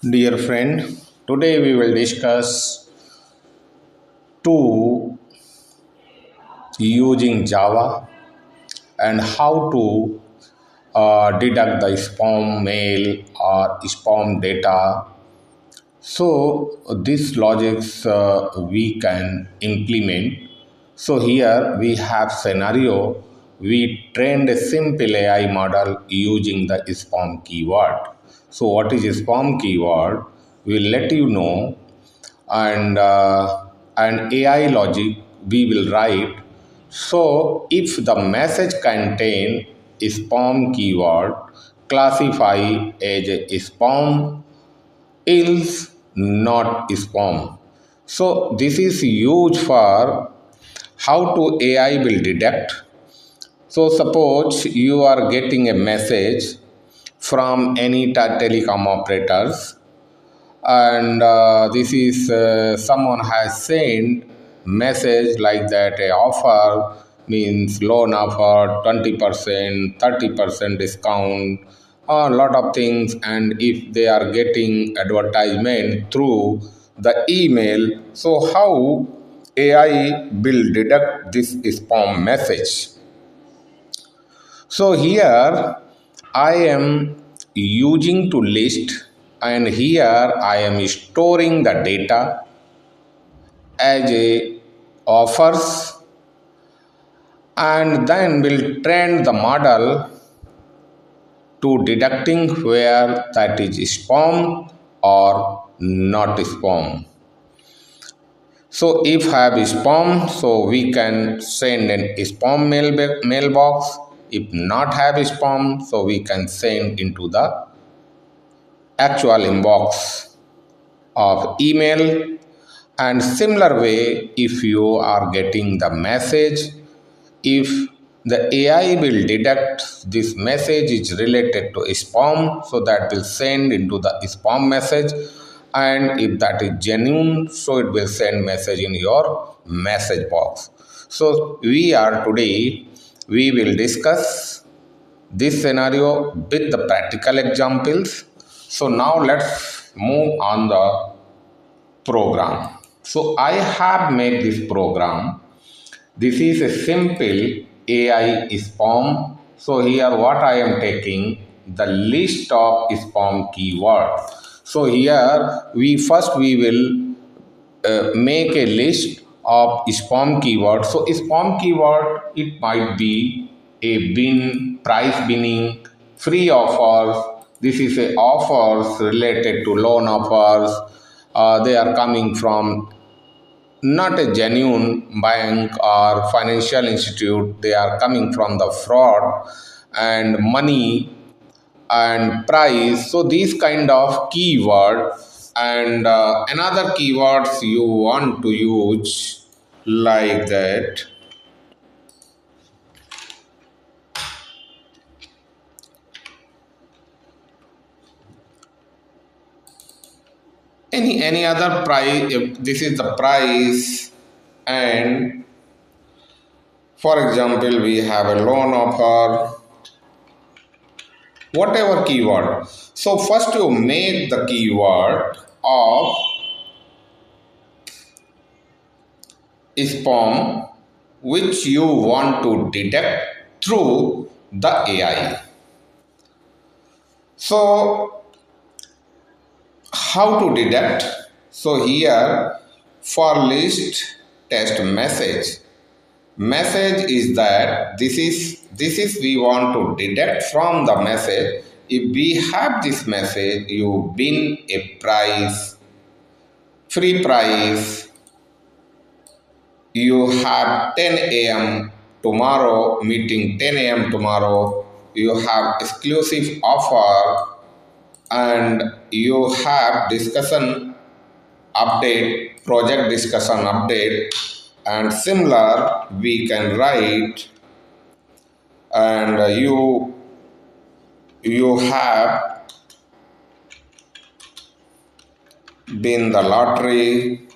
Dear friend, today we will discuss to using Java and how to deduct the spam mail or spam data. So these logics we can implement. So here we have scenario. We trained a simple AI model using the spam keyword. So what is spam keyword? We'll let you know and an AI logic we will write. So if the message contain spam keyword, classify as a spam, else not spam. So this is huge for how to AI will detect. So suppose you are getting a message from any telecom operators and this is someone has sent message like that a offer means loan offer 20% 30% discount a lot of things, and if they are getting advertisement through the email, so how AI will deduct this spam message? So here I am using to list, and here I am storing the data as a offers, and then will train the model to deducting where that is spam or not spam. So if have spam, so we can send an spam mailbox. If not have spam, so we can send into the actual inbox of email. And similar way, if you are getting the message, if the AI will detect this message is related to spam, so that will send into the spam message, and if that is genuine, so it will send message in your message box. So we will discuss this scenario with the practical examples. So now let's move on the program. So I have made this program. This is a simple AI spam. So here what I am taking the list of spam keyword. So here we will make a list of spam keyword. So spam keyword it might be a bin, price binning, free offers. This is a offers related to loan offers. They are coming from not a genuine bank or financial institute. They are coming from the fraud and money and price. So these kind of keyword, and another keywords you want to use like that. Any other price, if this is the price, and for example we have a loan offer, whatever keyword. So first you make the keyword of spam which you want to detect through the AI. So how to detect? So here for list test message. Message is that this is we want to detect from the message. If we have this message, you win a prize, free prize. You have 10 a.m. tomorrow, meeting 10 a.m. tomorrow. You have exclusive offer, and you have discussion update, project discussion update, and similar we can write, and you have been the lottery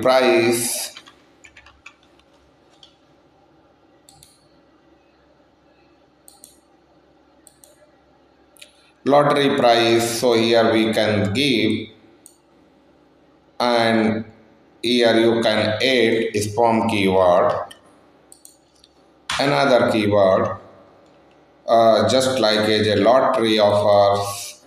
prize, lottery price. So here we can give, and here you can add spam keyword, another keyword, just like as a lottery offers,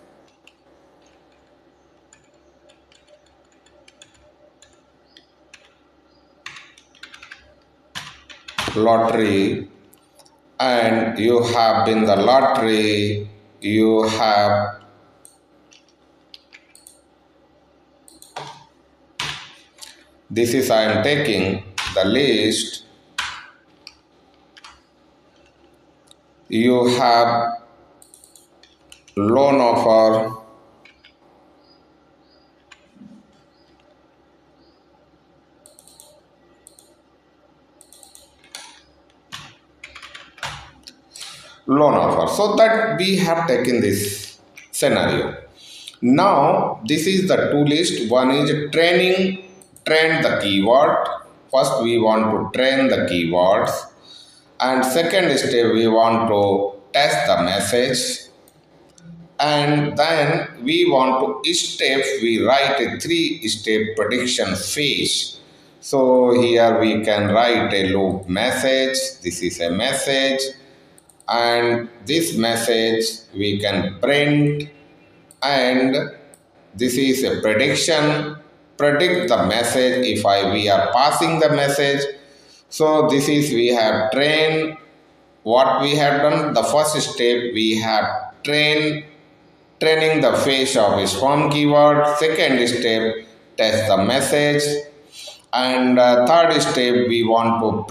lottery, and you have been the lottery, you have, this is I am taking the list, you have loan offer, loan offer. So that we have taken this scenario. Now this is the two list. One is train the keyword. First we want to train the keywords, and second step we want to test the message, and then we want to step, we write a three-step prediction phase. So here we can write a loop message. This is a message, and this message we can print, and this is a prediction, predict the message if we are passing the message. So this is, we have trained, what we have done, the first step we have training the phrase of spam keyword, second step test the message, and third step we want to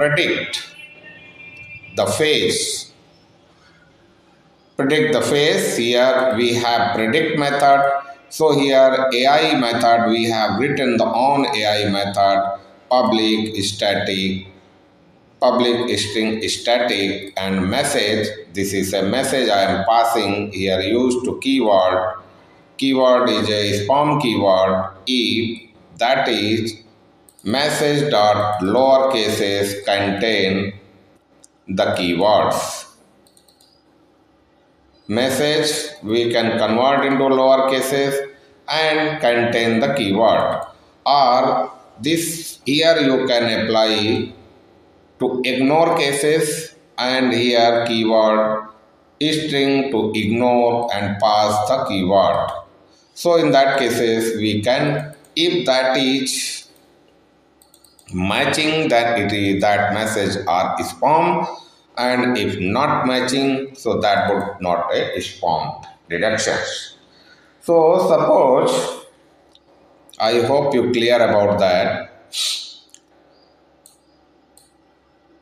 the phase predict the phase. Here we have predict method. So here AI method, we have written the on AI method, public static, public string static, and message. This is a message I am passing here used to keyword. Keyword is a spam keyword if, that is, message dot lower cases contain the keywords. Message we can convert into lower cases and contain the keyword, or this here you can apply to ignore cases, and here keyword string to ignore and pass the keyword. So in that cases we can, if that is matching, that it is that message are spam, and if not matching, so that would not a spam deductions. So suppose, I hope you clear about that.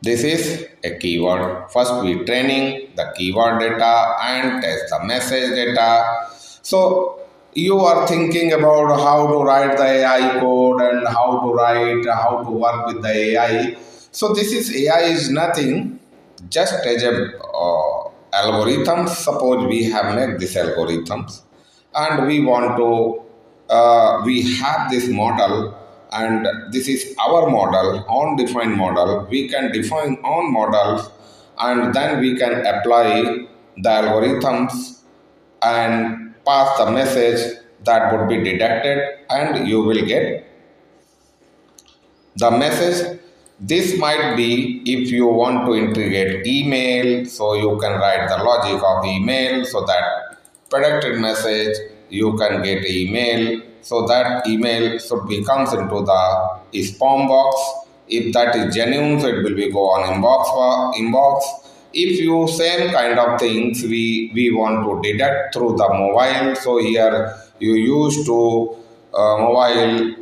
This is a keyword. First we training the keyword data and test the message data. So you are thinking about how to write the AI code and how to work with the AI. So this is AI is nothing, just as a algorithm. Suppose we have made this algorithms, and we want to we have this model, and this is our model, on defined model. We can define on models, and then we can apply the algorithms and pass the message that would be detected, and you will get the message. This might be if you want to integrate email, so you can write the logic of email, so that predicted message you can get email, so that email should be comes into the spam box. If that is genuine, so it will be go on inbox. If you same kind of things we want to detect through the mobile, so here you use to mobile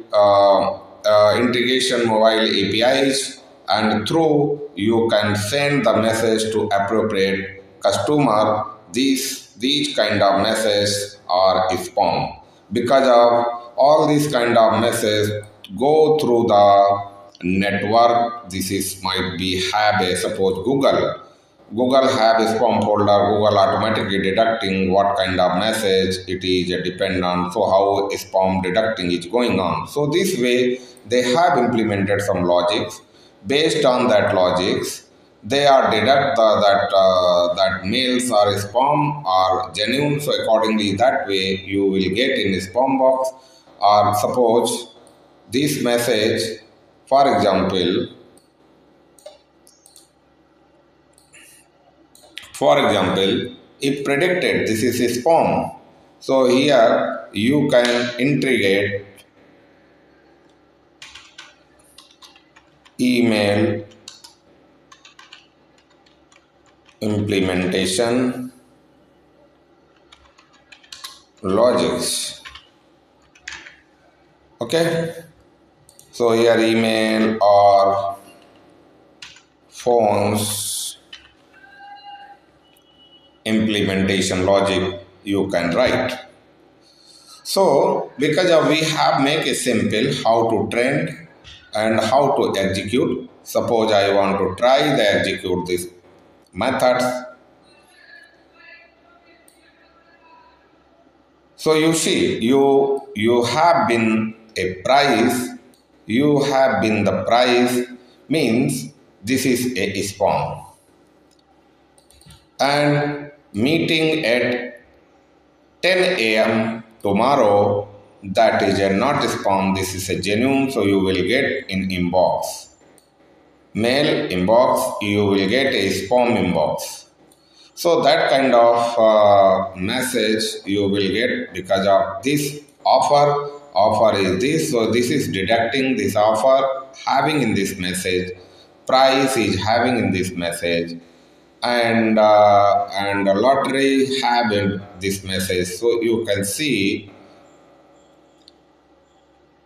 integration mobile APIs, and through you can send the message to appropriate customer. These kind of messages are spam, because of all these kind of messages go through the network. This is might be have a, suppose Google have a spam folder. Google automatically deducting what kind of message it is depend on. So how spam deducting is going on. So this way they have implemented some logics. Based on that logics, they are deduct that mails are spam or genuine. So accordingly, that way you will get in the spam box. Or suppose this message, for example, if predicted this is a spam, so here you can integrate email implementation logics. Okay, so here email or phones implementation logic you can write. So because of we have make a simple how to trend and how to execute. Suppose I want to try the execute this methods. So you see, you have been a price, you have been the price means this is a spam. And meeting at 10 a.m. tomorrow, that is a not spam, this is a genuine, so you will get in inbox. Mail inbox, you will get a spam inbox. So that kind of message you will get because of this offer. Offer is this, so this is deducting this offer having in this message. Price is having in this message, and lottery having this message. So you can see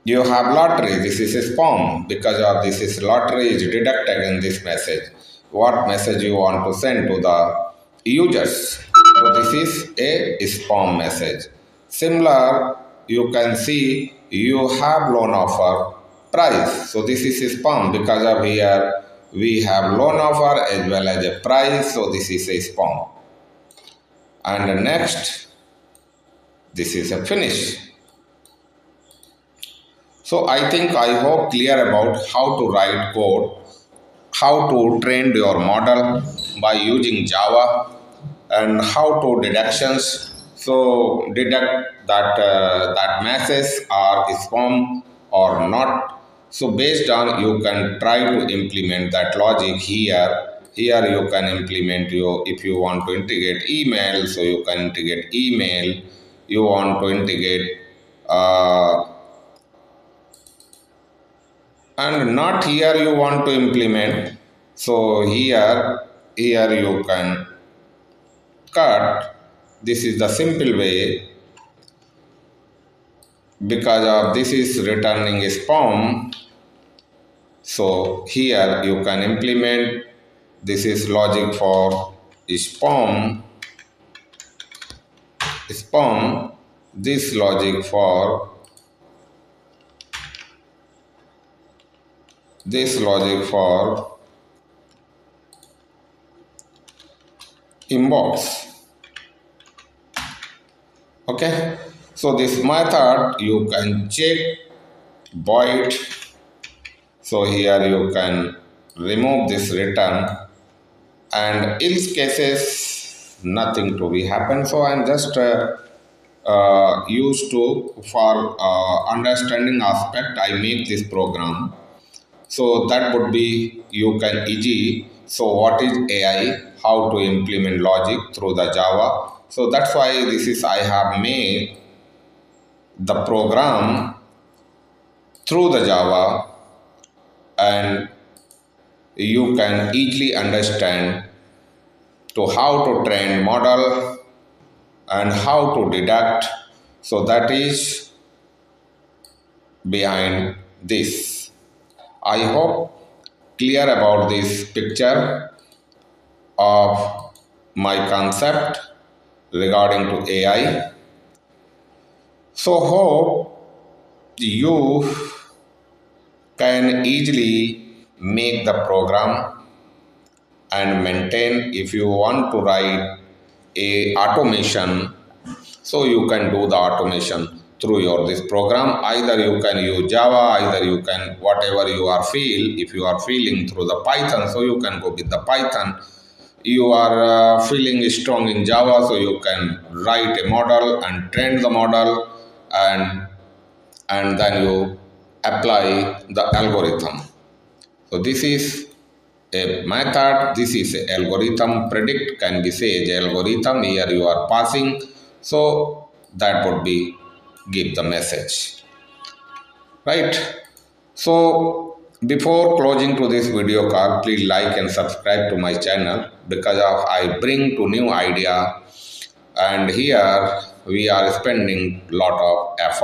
you have lottery. This is a spam because of this is lottery is deducted in this message. What message you want to send to the users? So this is a spam message. Similar, you can see you have loan offer price. So this is a spam because of here we have loan offer as well as a price. So this is a spam. And next, this is a finish. So I hope clear about how to write code, how to train your model by using Java, and how to deductions. So deduct that messages are spam or not. So based on you can try to implement that logic here. Here you can implement your if you want to integrate email, so you can integrate email. You want to integrate. And not here you want to implement, so here you can cut. This is the simple way because of this is returning a spam. So here you can implement, this is logic for spam, this logic for inbox. Okay, so this method you can check void. So here you can remove this return, and else cases nothing to be happen. So I'm just used to for understanding aspect I make this program. So that would be you can easy. So what is AI? How to implement logic through the Java? So that's why this is I have made the program through the Java, and you can easily understand to how to train model and how to deduct. So that is behind this. I hope clear about this picture of my concept regarding to AI. So hope you can easily make the program and maintain. If you want to write a automation, so you can do the automation. through your this program. Either you can use Java, either you can whatever you are feel. If you are feeling through the Python, so you can go with the Python. You are feeling strong in Java, so you can write a model and train the model, and then you apply the algorithm. So this is a method, this is a algorithm. Predict can be say the algorithm. Here you are passing, so that would be give the message, right? So before closing to this video call, please like and subscribe to my channel, because of I bring to new idea, and here we are spending lot of effort.